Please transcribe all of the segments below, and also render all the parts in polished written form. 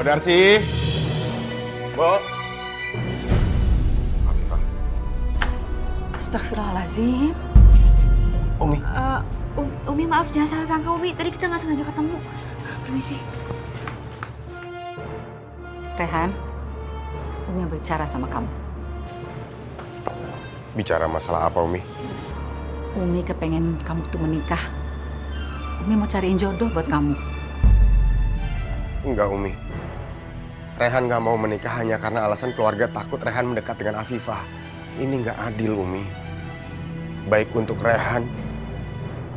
Darsi. Bu. Afifah. Astagfirullahaladzim. Umi. Umi maaf, jangan salah sangka Umi. Tadi kita nggak sengaja ketemu. Permisi. Rehan, Umi mau bicara sama kamu. Bicara masalah apa, Umi? Umi kepengen kamu tuh menikah. Umi mau cariin jodoh buat kamu. Enggak, Umi. Rehan gak mau menikah hanya karena alasan keluarga takut Rehan mendekat dengan Afifah. Ini gak adil, Umi. Baik untuk Rehan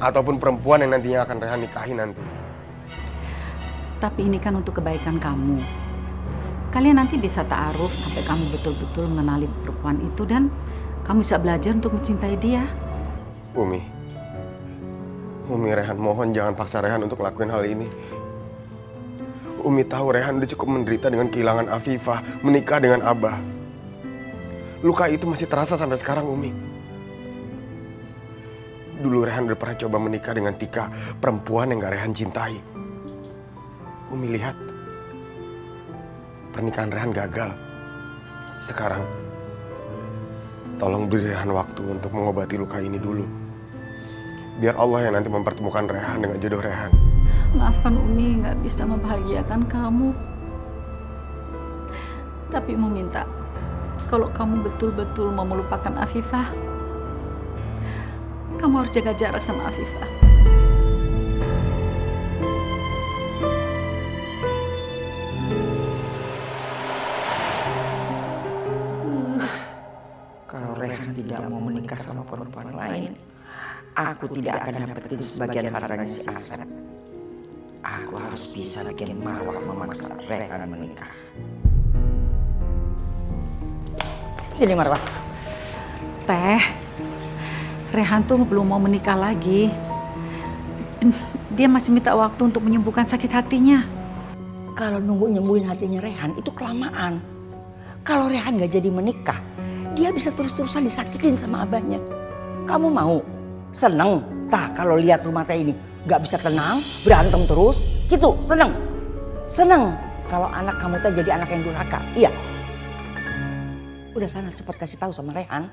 ataupun perempuan yang nantinya akan Rehan nikahi nanti. Tapi ini kan untuk kebaikan kamu. Kalian nanti bisa ta'aruf sampai kamu betul-betul mengenali perempuan itu dan kamu bisa belajar untuk mencintai dia. Umi, Rehan mohon jangan paksa Rehan untuk ngelakuin hal ini. Umi tahu Rehan udah cukup menderita dengan kehilangan Afifah, menikah dengan Abah. Luka itu masih terasa sampai sekarang, Umi. Dulu Rehan udah pernah coba menikah dengan Tika, perempuan yang gak Rehan cintai. Umi lihat, pernikahan Rehan gagal. Sekarang, tolong beri Rehan waktu untuk mengobati luka ini dulu. Biar Allah yang nanti mempertemukan Rehan dengan jodoh Rehan. Maafkan Umi nggak bisa membahagiakan kamu. Tapi mau minta, kalau kamu betul-betul mau melupakan Afifah, kamu harus jaga jarak sama Afifah. Kalau Rehan tidak mau menikah sama perempuan lain, aku tidak akan dapetin sebagian hartanya si Asep. Aku harus bisa bikin Marwah memaksa Rehan menikah. Sini Marwah. Teh, Rehan tuh belum mau menikah lagi. Dia masih minta waktu untuk menyembuhkan sakit hatinya. Kalau nunggu nyembuhin hatinya Rehan itu kelamaan. Kalau Rehan gak jadi menikah, dia bisa terus-terusan disakitin sama abahnya. Kamu mau? Seneng? Tah kalau lihat rumah teh ini gak bisa tenang, berantem terus, gitu, seneng. Seneng kalau anak kamu teh jadi anak yang durhaka, iya. Udah sana cepat kasih tahu sama Rehan.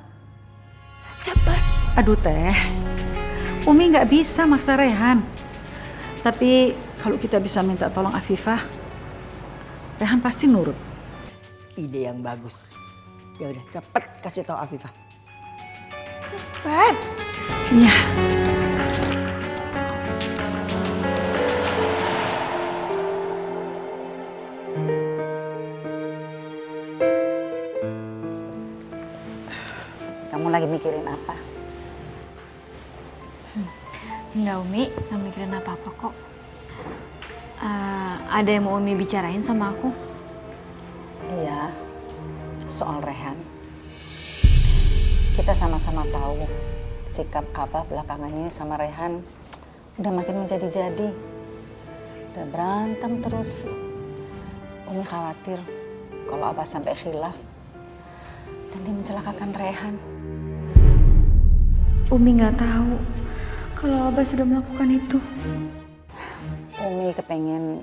Cepat. Aduh Teh, Umi nggak bisa maksa Rehan. Tapi kalau kita bisa minta tolong Afifah, Rehan pasti nurut. Ide yang bagus. Ya udah cepet kasih tahu Afifah. Cepet. Iya. Kamu lagi mikirin apa? Enggak Umi, nggak mikirin apa-apa kok. Ada yang mau Umi bicarain sama aku? Iya, soal Rehan. Kita sama-sama tahu sikap Abah belakangan ini sama Rehan udah makin menjadi-jadi. Udah berantem terus. Umi khawatir kalau Abah sampai khilaf dan dia mencelakakan Rehan. Umi nggak tahu kalau Abah sudah melakukan itu. Umi kepengen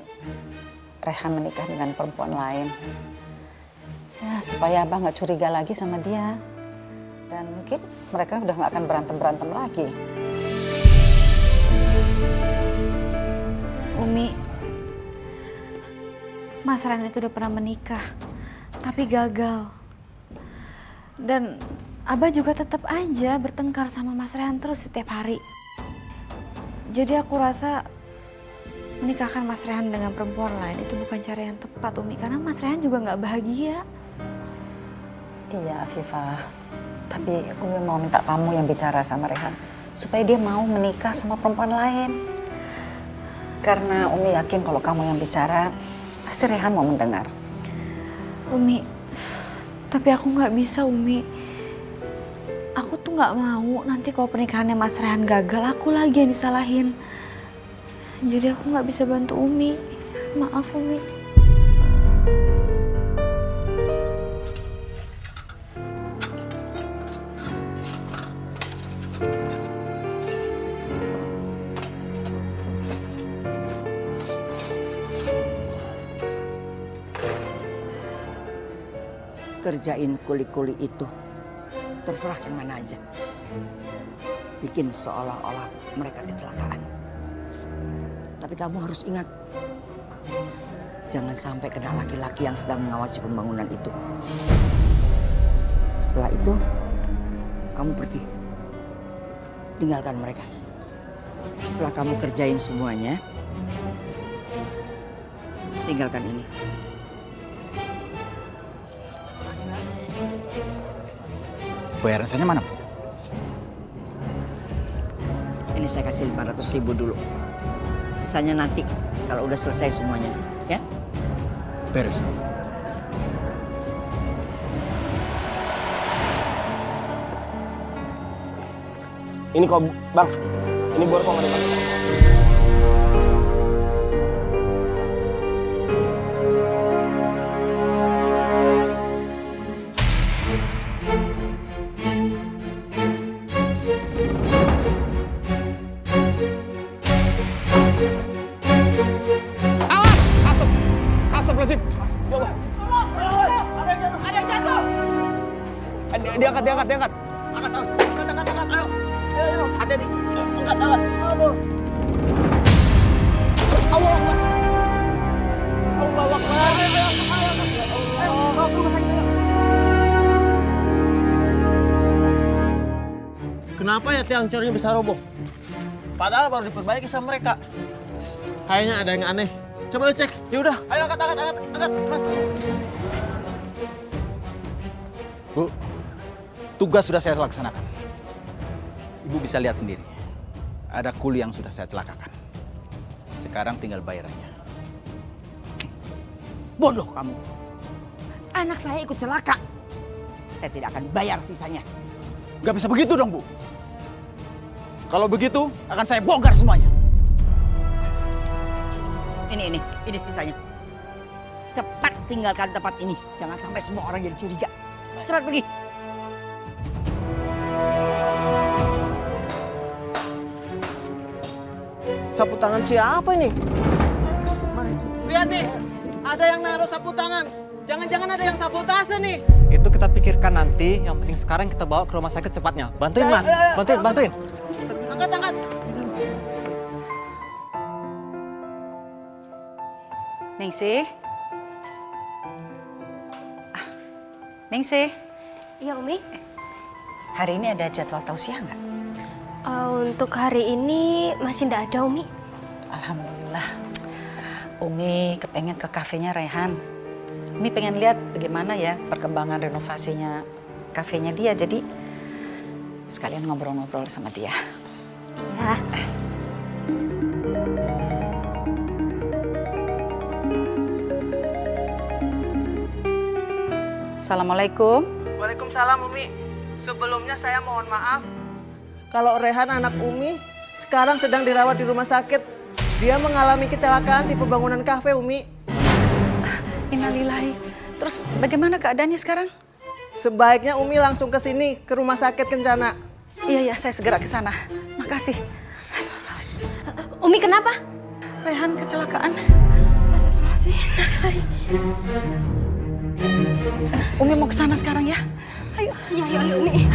Rehan menikah dengan perempuan lain. Ya, supaya Abah nggak curiga lagi sama dia. Dan mungkin mereka udah nggak akan berantem-berantem lagi. Umi, Mas Ran itu udah pernah menikah, tapi gagal. Dan Abah juga tetap aja bertengkar sama Mas Rehan terus setiap hari. Jadi aku rasa menikahkan Mas Rehan dengan perempuan lain itu bukan cara yang tepat, Umi. Karena Mas Rehan juga nggak bahagia. Iya, Afifah. Tapi Umi mau minta kamu yang bicara sama Rehan. Supaya dia mau menikah sama perempuan lain. Karena Umi yakin kalau kamu yang bicara, pasti Rehan mau mendengar. Umi, tapi aku nggak bisa, Umi. Aku tuh nggak mau nanti kalau pernikahannya Mas Rehan gagal, aku lagi yang disalahin. Jadi aku nggak bisa bantu Umi. Maaf, Umi. Kerjain kuli-kuli itu. Terserah yang mana aja. Bikin seolah-olah mereka kecelakaan. Tapi kamu harus ingat. Jangan sampai kena laki-laki yang sedang mengawasi pembangunan itu. Setelah itu, kamu pergi. Tinggalkan mereka. Setelah kamu kerjain semuanya, tinggalkan ini. Bayaran saya mana, Bu? Ini saya kasih 500.000 dulu. Sisanya nanti kalau udah selesai semuanya, ya. Beres, Bu. Ini kok, Bang. Ini bor kok nggak ada, Bang. Astagfirullahaladzim. Ya Allah. Ada yang jatuh. Diangkat. Angkat. Ayo. Ayo. Hati-hati. Angkat. Aduh. Allah Akbar. Allah Akbar. Ayo, bawa ke rumah sakit. Kenapa ya tiang cornya bisa roboh? Padahal baru diperbaiki sama mereka. Kayaknya ada yang aneh. Coba lu cek. Ya udah, ayo angkat, Mas. Bu, tugas sudah saya laksanakan. Ibu bisa lihat sendiri. Ada kuli yang sudah saya celakakan. Sekarang tinggal bayarannya. Bodoh kamu. Anak saya ikut celaka. Saya tidak akan bayar sisanya. Gak bisa begitu dong, Bu. Kalau begitu, akan saya bongkar semuanya. Ini sisanya. Cepat tinggalkan tempat ini. Jangan sampai semua orang jadi curiga. Cepat pergi. Sapu tangan siapa ini? Lihat nih, ada yang naruh sapu tangan. Jangan-jangan ada yang sabotase nih. Itu kita pikirkan nanti, yang penting sekarang kita bawa ke rumah sakit cepatnya. Bantuin, Mas. Bantuin. Angkat. Ningsih. Ningsih, Iya, Umi. hari ini ada jadwal tausiah nggak? Untuk hari ini masih nggak ada, Umi. Alhamdulillah. Umi kepengen ke kafenya Rehan. Umi pengen lihat bagaimana ya perkembangan renovasinya kafenya dia. Jadi sekalian ngobrol-ngobrol sama dia. Ya. Assalamualaikum. Waalaikumsalam, Umi. Sebelumnya saya mohon maaf. Kalau Rehan anak Umi sekarang sedang dirawat di rumah sakit. Dia mengalami kecelakaan di pembangunan kafe, Umi. Innalillahi. Terus bagaimana keadaannya sekarang? Sebaiknya Umi langsung ke sini, ke rumah sakit Kencana. Iya, saya segera ke sana. Makasih. Umi kenapa? Rehan kecelakaan. Umi mau ke sana sekarang ya. Ayo. Iya, ayo, Umi.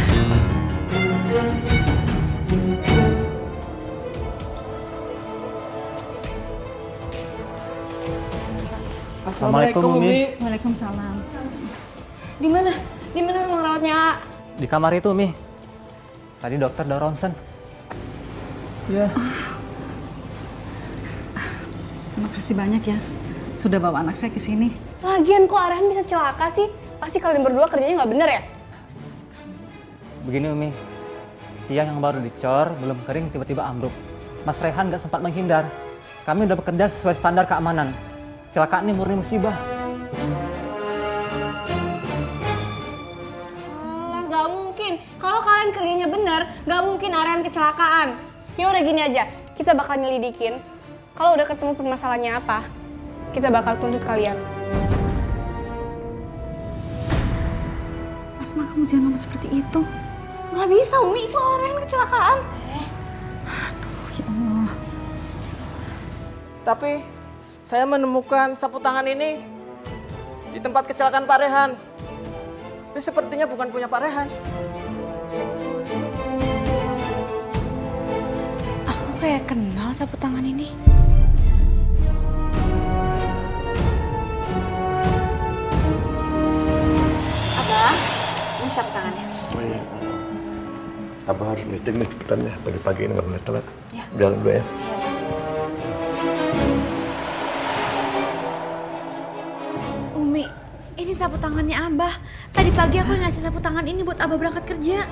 Assalamualaikum, Umi. Waalaikumsalam. Di mana? Di mana ruang rawatnya? Di kamar itu, Umi. Tadi dokter udah ronsen. Ya. Terima kasih banyak ya. Sudah bawa anak saya ke sini. Lagian kok Rehan bisa celaka sih? Pasti kalian berdua kerjanya nggak bener ya? Begini, Umi. Tiang yang baru dicor, belum kering, tiba-tiba ambruk. Mas Rehan nggak sempat menghindar. Kami udah bekerja sesuai standar keamanan. Kecelakaan ini murni musibah. Alah, nggak mungkin. Kalau kalian kerjanya bener, nggak mungkin Rehan kecelakaan. Ya udah gini aja, kita bakal nyelidikin. Kalau udah ketemu permasalahannya apa, kita bakal tuntut kalian. Asma, kamu jangan ngomong seperti itu. Nggak bisa, Umi. Itu Rehan kecelakaan. Tapi saya menemukan sapu tangan ini di tempat kecelakaan Pak Rehan. Ini sepertinya bukan punya Pak Rehan. Aku kayak kenal sapu tangan ini. Abah, ini sapu tangannya. Oh iya. Abah harus meeting nih cepetan ya. Pagi-pagi ini nggak boleh telat. Ya. Jalan dulu ya. Umi, ini sapu tangannya Abah. Tadi pagi aku ngasih sapu tangan ini buat Abah berangkat kerja.